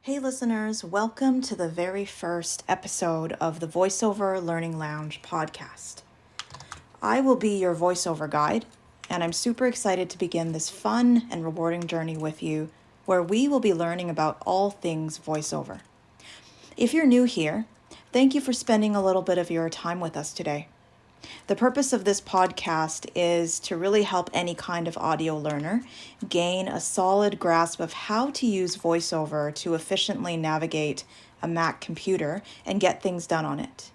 Hey listeners, welcome to the very first episode of the Voiceover Learning Lounge podcast. I will be your voiceover guide, and I'm super excited to begin this fun and rewarding journey with you where we will be learning about all things voiceover. If you're new here, thank you for spending a little bit of your time with us today. The purpose of this podcast is to really help any kind of audio learner gain a solid grasp of how to use VoiceOver to efficiently navigate a Mac computer and get things done on it.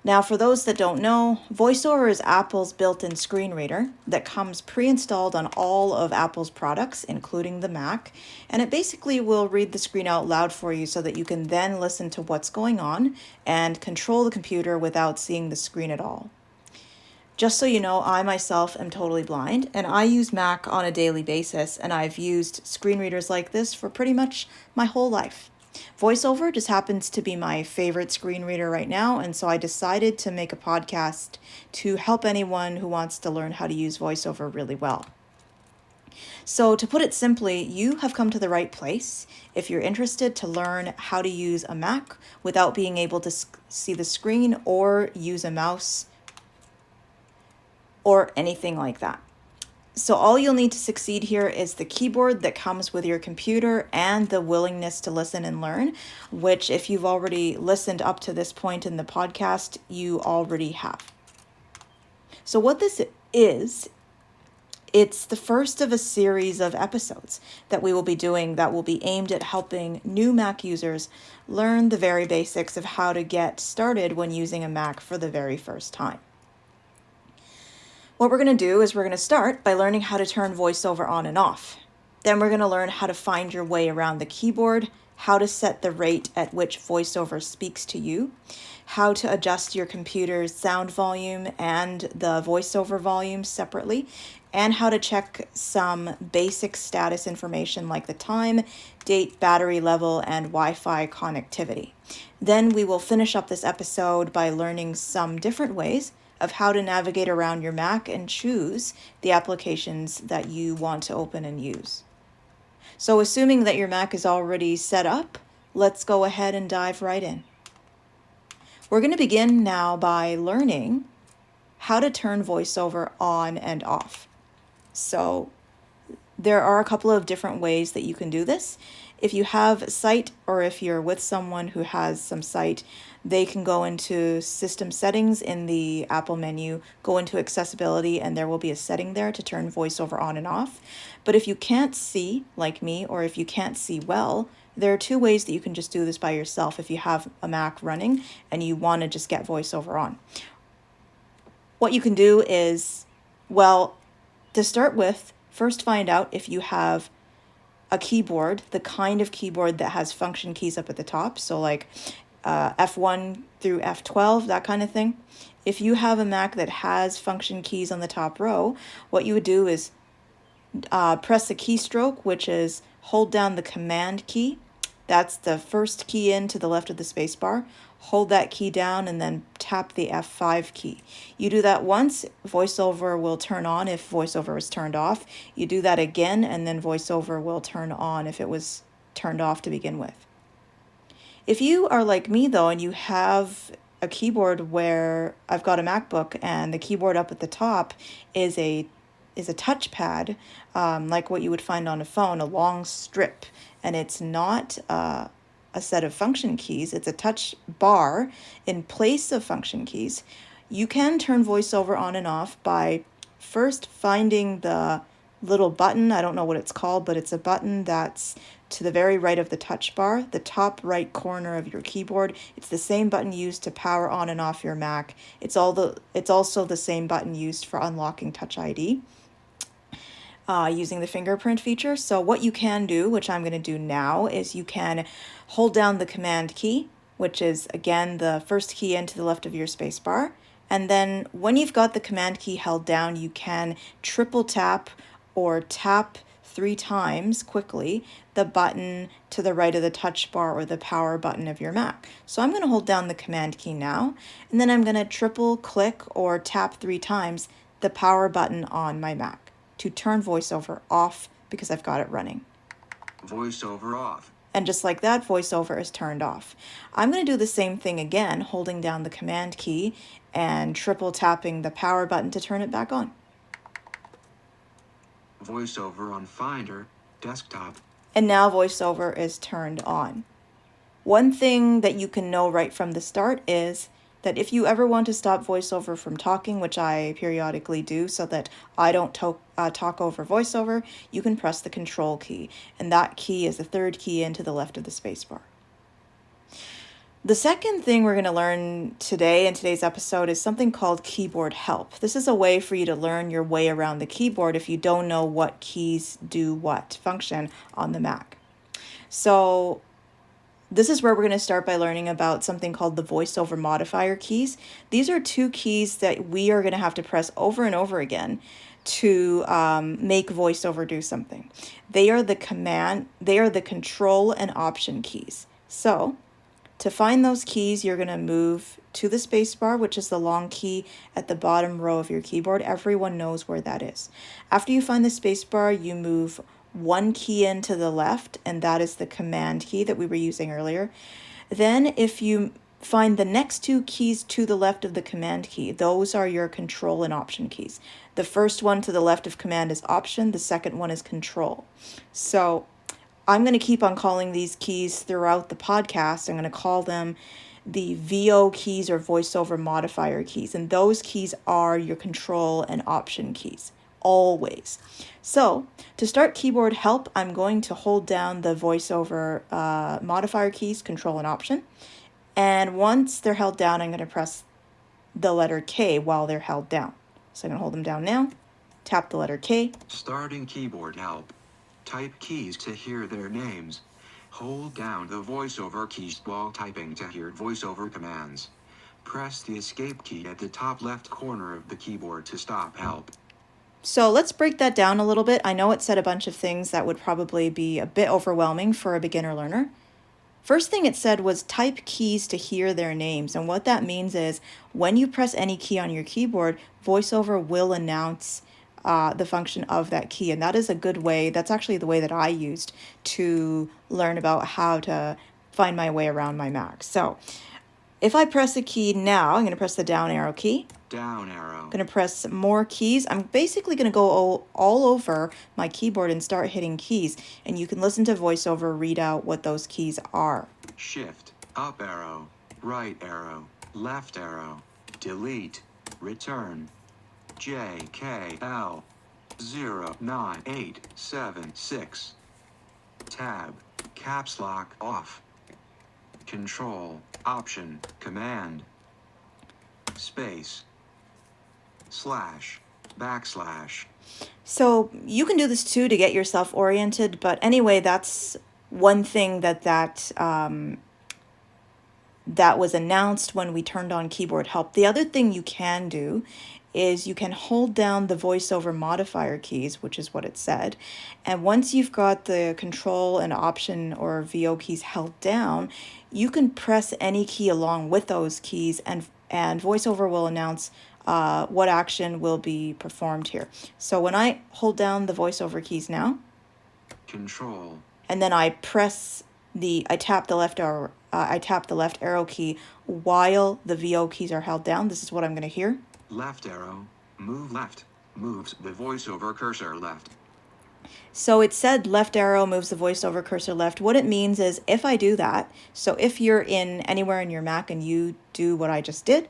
Now, for those that don't know, VoiceOver is Apple's built-in screen reader that comes pre-installed on all of Apple's products, including the Mac, and it basically will read the screen out loud for you so that you can then listen to what's going on and control the computer without seeing the screen at all. Just so you know, I myself am totally blind, and I use Mac on a daily basis, and I've used screen readers like this for pretty much my whole life. VoiceOver just happens to be my favorite screen reader right now, and so I decided to make a podcast to help anyone who wants to learn how to use VoiceOver really well. So to put it simply, you have come to the right place if you're interested to learn how to use a Mac without being able to see the screen or use a mouse or anything like that. So all you'll need to succeed here is the keyboard that comes with your computer and the willingness to listen and learn, which if you've already listened up to this point in the podcast, you already have. So what this is, it's the first of a series of episodes that we will be doing that will be aimed at helping new Mac users learn the very basics of how to get started when using a Mac for the very first time. What we're going to do is we're going to start by learning how to turn VoiceOver on and off. Then we're going to learn how to find your way around the keyboard, how to set the rate at which VoiceOver speaks to you, how to adjust your computer's sound volume and the VoiceOver volume separately, and how to check some basic status information like the time, date, battery level, and Wi-Fi connectivity. Then we will finish up this episode by learning some different ways of how to navigate around your Mac and choose the applications that you want to open and use. So assuming that your Mac is already set up, let's go ahead and dive right in. We're going to begin now by learning how to turn VoiceOver on and off. So there are a couple of different ways that you can do this. If you have sight, or if you're with someone who has some sight, they can go into System Settings in the Apple menu, go into Accessibility, and there will be a setting there to turn VoiceOver on and off. But if you can't see, like me, or if you can't see well, there are two ways that you can just do this by yourself if you have a Mac running and you want to just get VoiceOver on. What you can do is, well, to start with, first find out if you have a keyboard, the kind of keyboard that has function keys up at the top, so like F1 through F12, that kind of thing. If you have a Mac that has function keys on the top row, what you would do is press a keystroke, which is hold down the Command key. That's the first key in to the left of the space bar. Hold that key down and then tap the F5 key. You do that once, VoiceOver will turn on if VoiceOver is turned off. You do that again, and then VoiceOver will turn on if it was turned off to begin with. If you are like me, though, and you have a keyboard where I've got a MacBook and the keyboard up at the top is a touchpad, like what you would find on a phone, a long strip, and it's not a set of function keys, it's a touch bar in place of function keys, you can turn VoiceOver on and off by first finding the little button. I don't know what it's called, but it's a button that's to the very right of the touch bar, the top right corner of your keyboard. It's the same button used to power on and off your Mac. It's also the same button used for unlocking Touch ID. Using the fingerprint feature. So what you can do, which I'm going to do now, is you can hold down the Command key, which is again the first key in to the left of your space bar. And then when you've got the Command key held down, you can triple tap or tap 3 times quickly the button to the right of the touch bar or the power button of your Mac. So I'm going to hold down the Command key now, and then I'm going to triple click or tap 3 times the power button on my Mac to turn VoiceOver off because I've got it running. VoiceOver off. And just like that, VoiceOver is turned off. I'm going to do the same thing again, holding down the Command key and triple tapping the power button to turn it back on. VoiceOver on Finder, desktop. And now VoiceOver is turned on. One thing that you can know right from the start is that if you ever want to stop VoiceOver from talking, which I periodically do so that I don't talk over VoiceOver, you can press the Control key, and that key is the third key in to the left of the spacebar. The second thing we're going to learn today in today's episode is something called keyboard help. This is a way for you to learn your way around the keyboard if you don't know what keys do what function on the Mac. So this is where we're going to start by learning about something called the VoiceOver modifier keys. These are two keys that we are going to have to press over and over again to make VoiceOver do something. They are the control and option keys. So to find those keys, you're going to move to the spacebar, which is the long key at the bottom row of your keyboard. Everyone knows where that is. After you find the spacebar, you move one key in to the left, and that is the Command key that we were using earlier. Then if you find the next two keys to the left of the Command key, those are your control and option keys. The first one to the left of Command is option, the second one is control. So I'm going to keep on calling these keys throughout the podcast. I'm going to call them the VO keys or VoiceOver modifier keys, and those keys are your control and option keys. Always. So to start keyboard help, I'm going to hold down the VoiceOver modifier keys, control and option. And once they're held down, I'm going to press the letter K while they're held down. So I'm going to hold them down now. Tap the letter K. Starting keyboard help. Type keys to hear their names. Hold down the VoiceOver keys while typing to hear VoiceOver commands. Press the escape key at the top left corner of the keyboard to stop help. So let's break that down a little bit. I know it said a bunch of things that would probably be a bit overwhelming for a beginner learner. First thing it said was type keys to hear their names. And what that means is when you press any key on your keyboard, VoiceOver will announce the function of that key. And that is a good way. That's actually the way that I used to learn about how to find my way around my Mac. So if I press a key now, I'm going to press the down arrow key. Down arrow. I'm going to press more keys. I'm basically going to go all over my keyboard and start hitting keys. And you can listen to VoiceOver read out what those keys are. Shift, up arrow, right arrow, left arrow, delete, return, JKL 09876, tab, caps lock off, control, option, command, space, slash, backslash. So you can do this too to get yourself oriented, but anyway, that's one thing that was announced when we turned on keyboard help. The other thing you can do is you can hold down the VoiceOver modifier keys, which is what it said. And once you've got the control and option or VO keys held down, you can press any key along with those keys and VoiceOver will announce what action will be performed here. So when I hold down the VoiceOver keys now, control, and then I tap the left arrow key while the VO keys are held down, this is what I'm going to hear. Left arrow, move left, moves the VoiceOver cursor left. So it said left arrow moves the VoiceOver cursor left. What it means is if I do that, so if you're anywhere in your Mac and you do what I just did,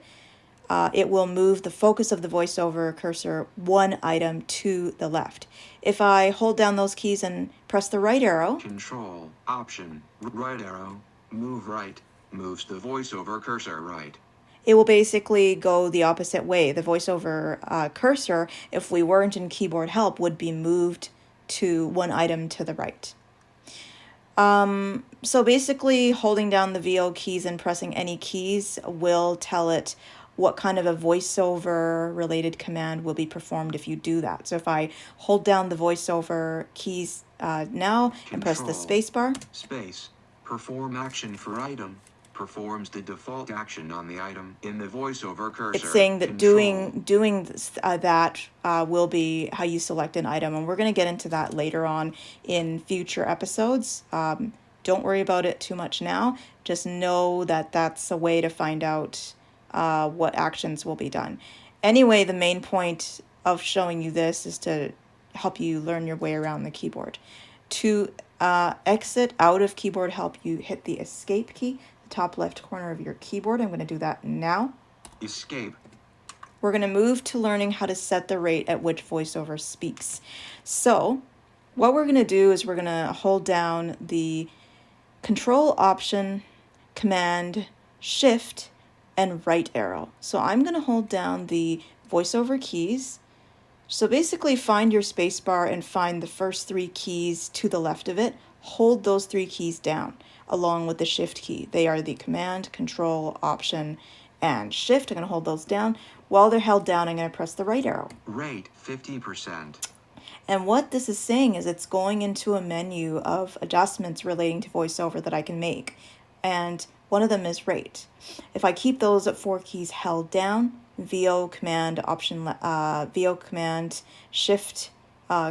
it will move the focus of the VoiceOver cursor one item to the left. If I hold down those keys and press the right arrow, control, option, right arrow, move right, moves the VoiceOver cursor right. It will basically go the opposite way. The VoiceOver cursor, if we weren't in keyboard help, would be moved to one item to the right. So basically holding down the VO keys and pressing any keys will tell it what kind of a VoiceOver related command will be performed if you do that. So if I hold down the VoiceOver keys now and press the space bar. Space, perform action for item, performs the default action on the item in the VoiceOver cursor. It's saying that doing this, that will be how you select an item, and we're going to get into that later on in future episodes. Don't worry about it too much now. Just know that that's a way to find out what actions will be done. Anyway, the main point of showing you this is to help you learn your way around the keyboard. To exit out of keyboard help, you hit the escape key, the top left corner of your keyboard. I'm going to do that now. Escape. We're going to move to learning how to set the rate at which VoiceOver speaks. So what we're going to do is we're going to hold down the Control, Option, Command, Shift, and right arrow. So I'm going to hold down the VoiceOver keys. So basically find your spacebar and find the first 3 keys to the left of it. Hold those 3 keys down along with the Shift key. They are the Command, Control, Option, and Shift. I'm going to hold those down. While they're held down, I'm going to press the right arrow. Rate 50%. And what this is saying is it's going into a menu of adjustments relating to VoiceOver that I can make. And one of them is rate. If I keep those 4 keys held down, VO, Command, Option, VO, Command, Shift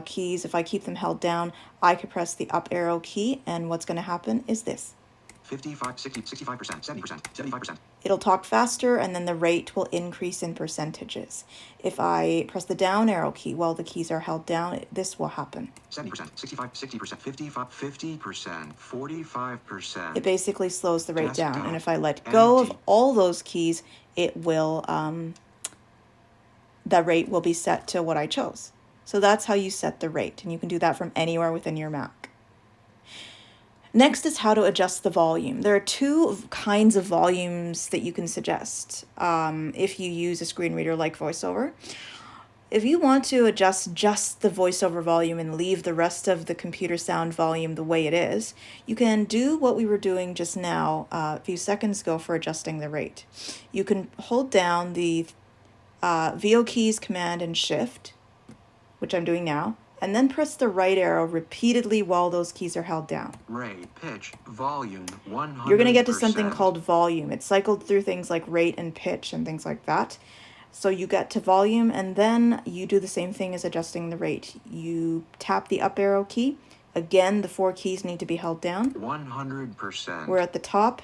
keys, if I keep them held down, I could press the up arrow key, and what's going to happen is this. 55, 60, 65%, 70%, 75%. It'll talk faster, and then the rate will increase in percentages. If I press the down arrow key while the keys are held down, this will happen. 70%, 65, 60%, 55, 50%, 45%. It basically slows the rate down, and if I let go of all those keys, it will, the rate will be set to what I chose. So that's how you set the rate, and you can do that from anywhere within your Mac. Next is how to adjust the volume. There are 2 kinds of volumes that you can suggest if you use a screen reader like VoiceOver. If you want to adjust just the VoiceOver volume and leave the rest of the computer sound volume the way it is, you can do what we were doing just now a few seconds ago for adjusting the rate. You can hold down the VO keys, Command, and Shift, which I'm doing now, and then press the right arrow repeatedly while those keys are held down. Rate, pitch, volume, 100%. You're going to get to something called volume. It's cycled through things like rate and pitch and things like that. So you get to volume, and then you do the same thing as adjusting the rate. You tap the up arrow key. Again, the 4 keys need to be held down. 100%. We're at the top.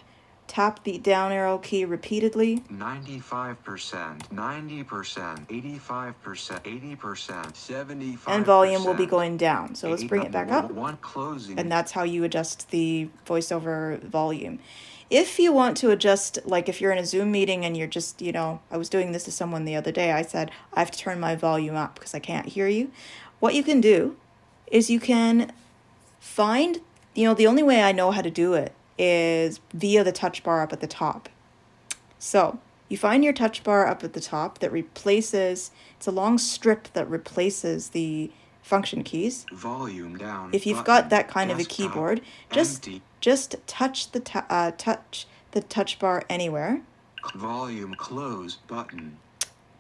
Tap the down arrow key repeatedly. 95%, 90%, 85%, 80%, 75%. And volume will be going down. So let's bring it back up. One closing. And that's how you adjust the VoiceOver volume. If you want to adjust, like if you're in a Zoom meeting and you're just, I was doing this to someone the other day. I said, I have to turn my volume up because I can't hear you. What you can do is you can find, the only way I know how to do it is via the touch bar up at the top. So you find your touch bar up at the top that replaces, it's a long strip that replaces the function keys. Volume down. If you've button, got that kind of a desktop, keyboard, empty. just touch the touch bar anywhere. Volume close button.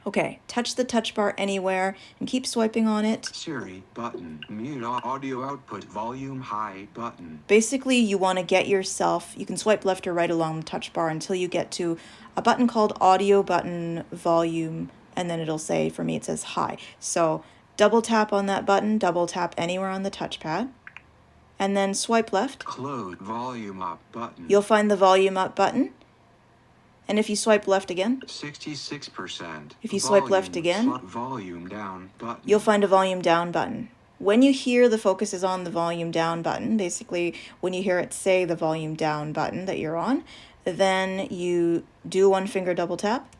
Okay, touch the touch bar anywhere and keep swiping on it. Siri button. Mute audio output volume high button. Basically, you want to get yourself, you can swipe left or right along the touch bar until you get to a button called audio button volume, and then it'll say, for me it says high. So double tap on that button, double tap anywhere on the touchpad, and then swipe left. Close volume up button. You'll find the volume up button. And if you swipe left again, 66%. If you swipe left again, volume down button. You'll find a volume down button. When you hear the focus is on the volume down button, basically when you hear it say the volume down button that you're on, then you do 1 finger double tap.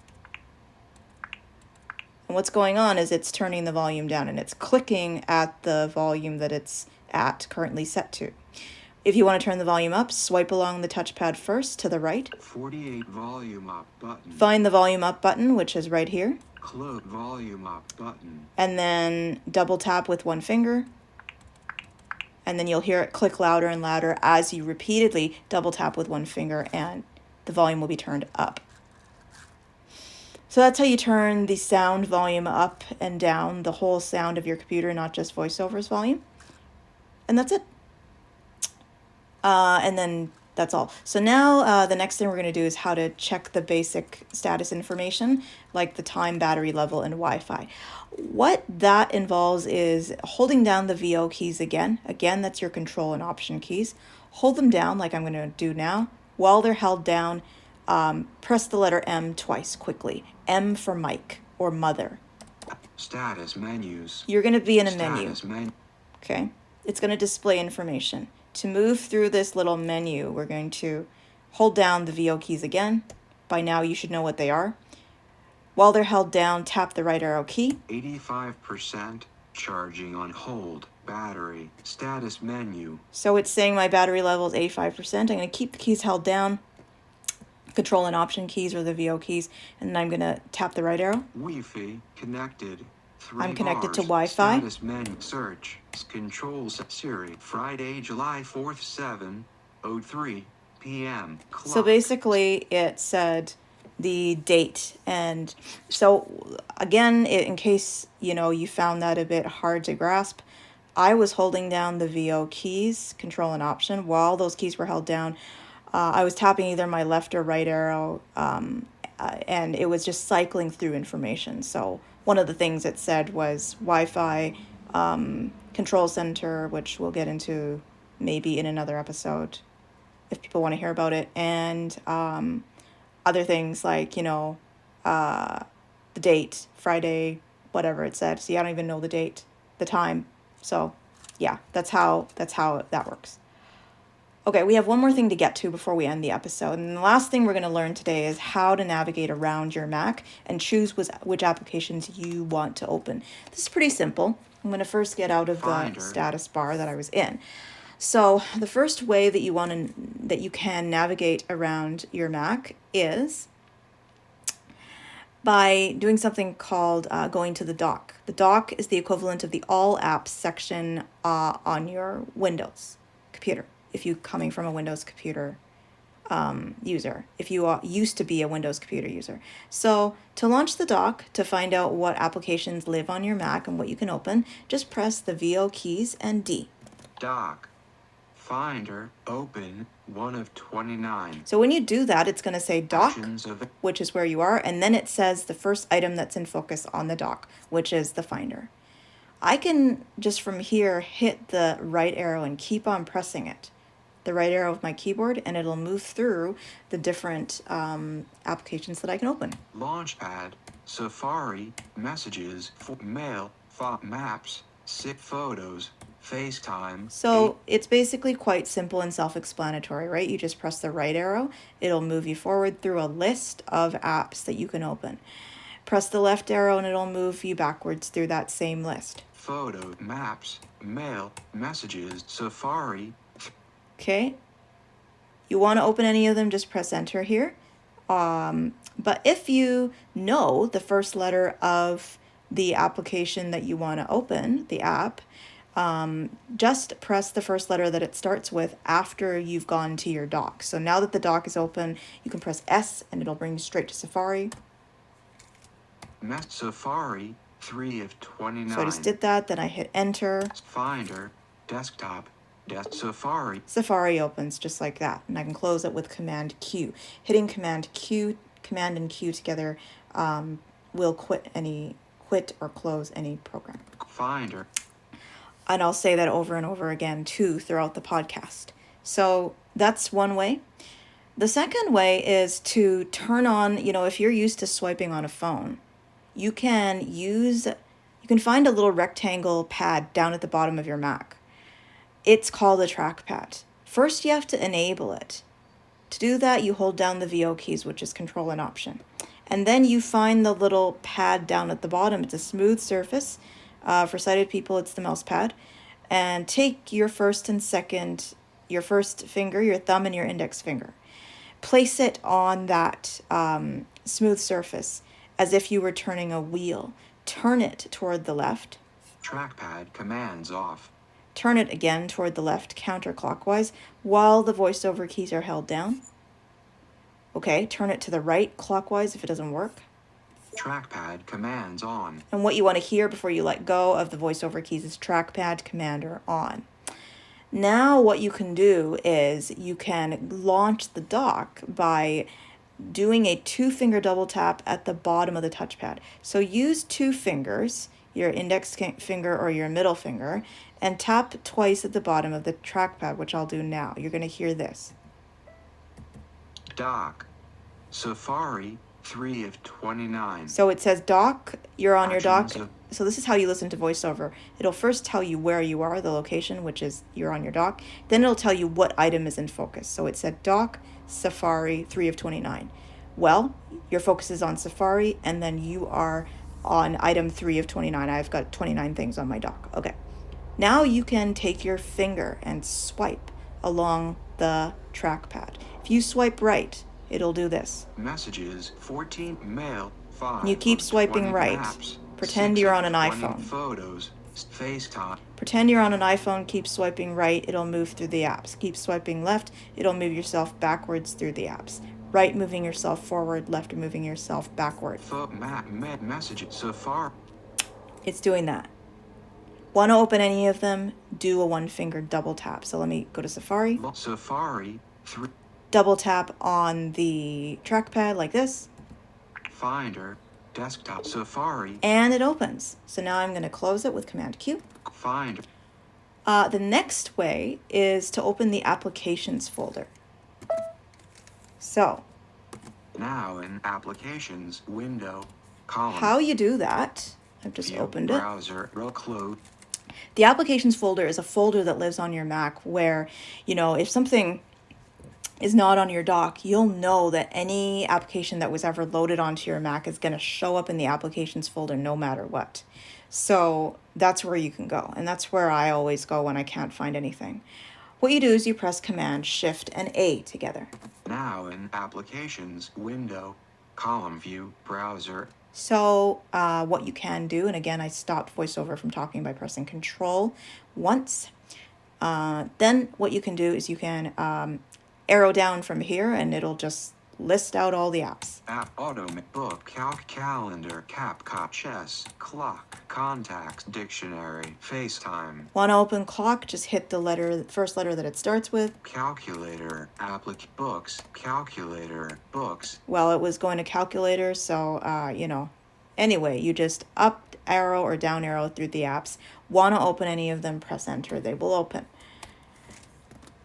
And what's going on is it's turning the volume down and it's clicking at the volume that it's at currently set to. If you want to turn the volume up, swipe along the touchpad first to the right. 48 volume up button. Find the volume up button, which is right here. Close volume up button. And then double tap with 1 finger. And then you'll hear it click louder and louder as you repeatedly double tap with 1 finger, and the volume will be turned up. So that's how you turn the sound volume up and down, the whole sound of your computer, not just VoiceOver's volume. And that's it. And then that's all. So now the next thing we're going to do is how to check the basic status information, like the time, battery level, and Wi-Fi. What that involves is holding down the VO keys again. Again, that's your control and option keys. hold them down like I'm going to do now. While they're held down, press the letter M twice quickly. M for Mike or mother. Status menus. You're going to be in a menu. Menu. Okay? It's going to display information. To move through this little menu, we're going to hold down the VO keys again. By now, you should know what they are. While they're held down, tap the right arrow key. 85% charging on hold. Battery. Status menu. So it's saying my battery level is 85%. I'm going to keep the keys held down. Control and Option keys or the VO keys. And then I'm going to tap the right arrow. Wi-Fi connected. I'm connected to bars. Wi-Fi. Status menu. Search. Controls. Siri. Friday, July 4th, 7:03 p.m. Clock. So basically it said the date. And so again, in case, you found that a bit hard to grasp, I was holding down the VO keys, Control and Option. While those keys were held down, I was tapping either my left or right arrow, and it was just cycling through information. So one of the things it said was Wi-Fi, Control Center, which we'll get into maybe in another episode if people want to hear about it, and other things like, the date, Friday, whatever it said. See, I don't even know the date, the time. So yeah, that's how that works. Okay, we have one more thing to get to before we end the episode. And the last thing we're going to learn today is how to navigate around your Mac and choose which applications you want to open. This is pretty simple. I'm going to first get out of the status bar that I was in. So the first way that you can navigate around your Mac is by doing something called going to the dock. The dock is the equivalent of the All Apps section on your Windows computer, if you're coming from a Windows computer user, if you used to be a Windows computer user. So to launch the dock, to find out what applications live on your Mac and what you can open, just press the VO keys and D. Dock. Finder. Open. 1 of 29. So when you do that, it's going to say dock, which is where you are, and then it says the first item that's in focus on the dock, which is the Finder. I can just from here hit the right arrow and keep on pressing it, the right arrow of my keyboard, and it'll move through the different applications that I can open. Launchpad, Safari, Messages, Mail, Maps, Photos, FaceTime. So it's basically quite simple and self-explanatory, right? You just press the right arrow, it'll move you forward through a list of apps that you can open. Press the left arrow and it'll move you backwards through that same list. Photo, Maps, Mail, Messages, Safari. Okay. You want to open any of them, just press enter here. But if you know the first letter of the application that you want to open, the app, just press the first letter that it starts with after you've gone to your dock. So now that the dock is open, you can press S and it'll bring you straight to Safari. Safari, 3 of 29. So I just did that, then I hit enter. Finder, Desktop, Safari. Safari opens just like that, and I can close it with Command Q. Hitting Command and Q together will quit or close any program. Finder. And I'll say that over and over again too throughout the podcast. So that's one way. The second way is to turn on, if you're used to swiping on a phone, you can find a little rectangle pad down at the bottom of your Mac. It's called a trackpad. First, you have to enable it. To do that, you hold down the VO keys, which is Control and Option. And then you find the little pad down at the bottom. It's a smooth surface. For sighted people, it's the mouse pad. And take your first finger, your thumb and your index finger. Place it on that smooth surface as if you were turning a wheel. Turn it toward the left. Trackpad commands off. Turn it again toward the left counterclockwise while the voiceover keys are held down. Okay, turn it to the right clockwise if it doesn't work. Trackpad commands on. And what you want to hear before you let go of the voiceover keys is trackpad commander on. Now what you can do is you can launch the dock by doing a 2-finger double tap at the bottom of the touchpad. So use 2 fingers, your index finger or your middle finger, and tap twice at the bottom of the trackpad, which I'll do now. You're going to hear this. Dock. Safari, 3 of 29. So it says dock, you're on your dock. Actions of- So this is how you listen to VoiceOver. It'll first tell you where you are, the location, which is you're on your dock. Then it'll tell you what item is in focus. So it said dock, Safari, 3 of 29. Well, your focus is on Safari, and then you are on item 3 of 29. I've got 29 things on my dock. Okay. Now you can take your finger and swipe along the trackpad. If you swipe right, it'll do this. Messages, 14 mail, 5. You keep of swiping 20 right. maps, Pretend 6 you're of on an 20 iPhone. Photos, FaceTime. Pretend you're on an iPhone, keep swiping right, it'll move through the apps. Keep swiping left, it'll move yourself backwards through the apps. Right moving yourself forward, left moving yourself backward. Messages, Safari. It's doing that. Want to open any of them? Do a one finger double tap. So let me go to Safari. Safari, 3. Double tap on the trackpad like this. Finder, desktop, Safari. And it opens. So now I'm going to close it with Command Q. Finder. The next way is to open the Applications folder. So, Now in Applications window, column. how you do that, I've just View, opened it. browser, close. The Applications folder is a folder that lives on your Mac where, if something is not on your dock, you'll know that any application that was ever loaded onto your Mac is going to show up in the Applications folder no matter what. So that's where you can go, and that's where I always go when I can't find anything. What you do is you press Command, Shift, and A together. Now in Applications window, column view, browser. So what you can do, and again, I stopped VoiceOver from talking by pressing Control once. Then what you can do is you can arrow down from here, and it'll just list out all the apps. App, auto, book, calc, calendar, CapCut, chess, clock, contacts, dictionary, FaceTime. Want to open clock? Just hit the first letter that it starts with. Calculator, books, calculator, books. Well, it was going to calculator, so, Anyway, you just up arrow or down arrow through the apps. Want to open any of them, press enter. They will open.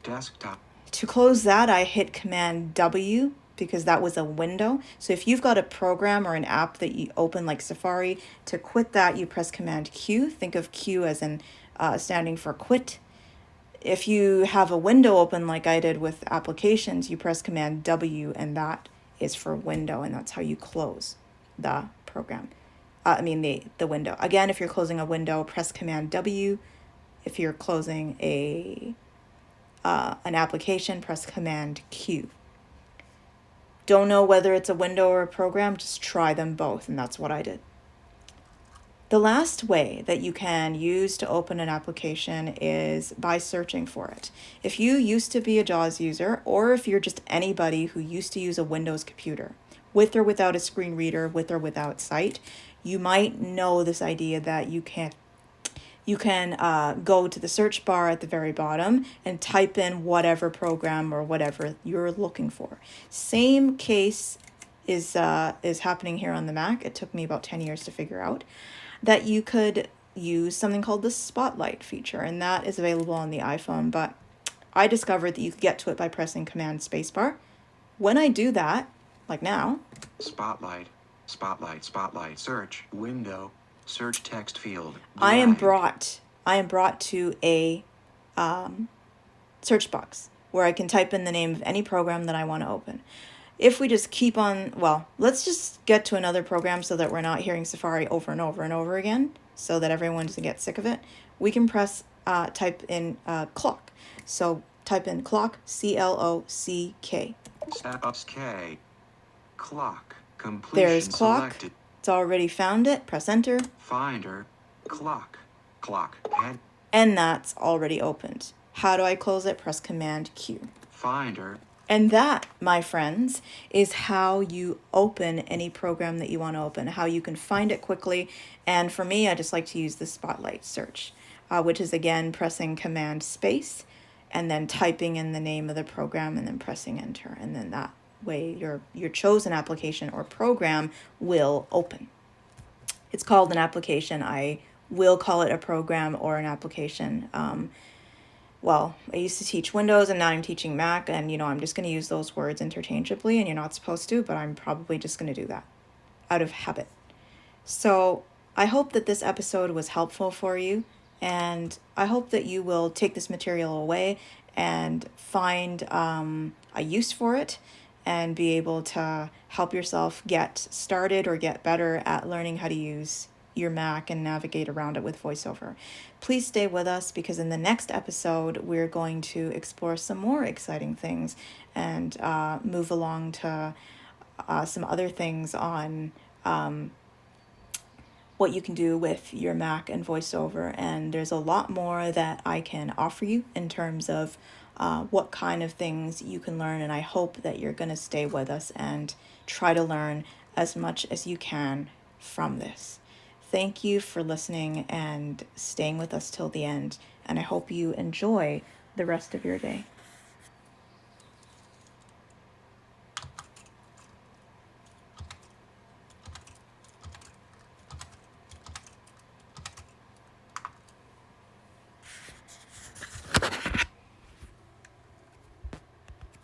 Desktop. To close that, I hit Command W because that was a window. So if you've got a program or an app that you open like Safari, to quit that, you press Command Q. Think of Q as in standing for quit. If you have a window open like I did with applications, you press Command W, and that is for window, and that's how you close the program. The window. Again, if you're closing a window, press Command W. If you're closing an application, press Command Q. Don't know whether it's a window or a program, just try them both, and that's what I did. The last way that you can use to open an application is by searching for it. If you used to be a JAWS user, or if you're just anybody who used to use a Windows computer, with or without a screen reader, with or without sight, you might know this idea that you can go to the search bar at the very bottom and type in whatever program or whatever you're looking for. Same case is happening here on the Mac. It took me about 10 years to figure out that you could use something called the Spotlight feature, and that is available on the iPhone, but I discovered that you could get to it by pressing Command Spacebar. When I do that, like now, Spotlight, search, window, search text field. I am blank. brought to a search box where I can type in the name of any program that I want to open. If we just keep on, let's just get to another program so that we're not hearing Safari over and over and over again, so that everyone doesn't get sick of it. We can type in clock. So type in clock, CLOCK. Step-ups K. Clock. Completion There's clock. selected. It's already found it. Press enter. Finder. Clock. Head. And that's already opened. How do I close it? Press Command Q. Finder. And that, my friends, is how you open any program that you want to open, how you can find it quickly. And for me, I just like to use the Spotlight search, which is again pressing Command Space and then typing in the name of the program and then pressing enter. And then that way your chosen application or program will open. It's called an application. I will call it a program or an application. Well, I used to teach Windows and now I'm teaching Mac, and I'm just going to use those words interchangeably, and you're not supposed to, but I'm probably just going to do that out of habit. So I hope that this episode was helpful for you, and I hope that you will take this material away and find a use for it and be able to help yourself get started or get better at learning how to use your Mac and navigate around it with VoiceOver. Please stay with us, because in the next episode, we're going to explore some more exciting things and move along to some other things on what you can do with your Mac and VoiceOver. And there's a lot more that I can offer you in terms of what kind of things you can learn. And I hope that you're going to stay with us and try to learn as much as you can from this. Thank you for listening and staying with us till the end. And I hope you enjoy the rest of your day.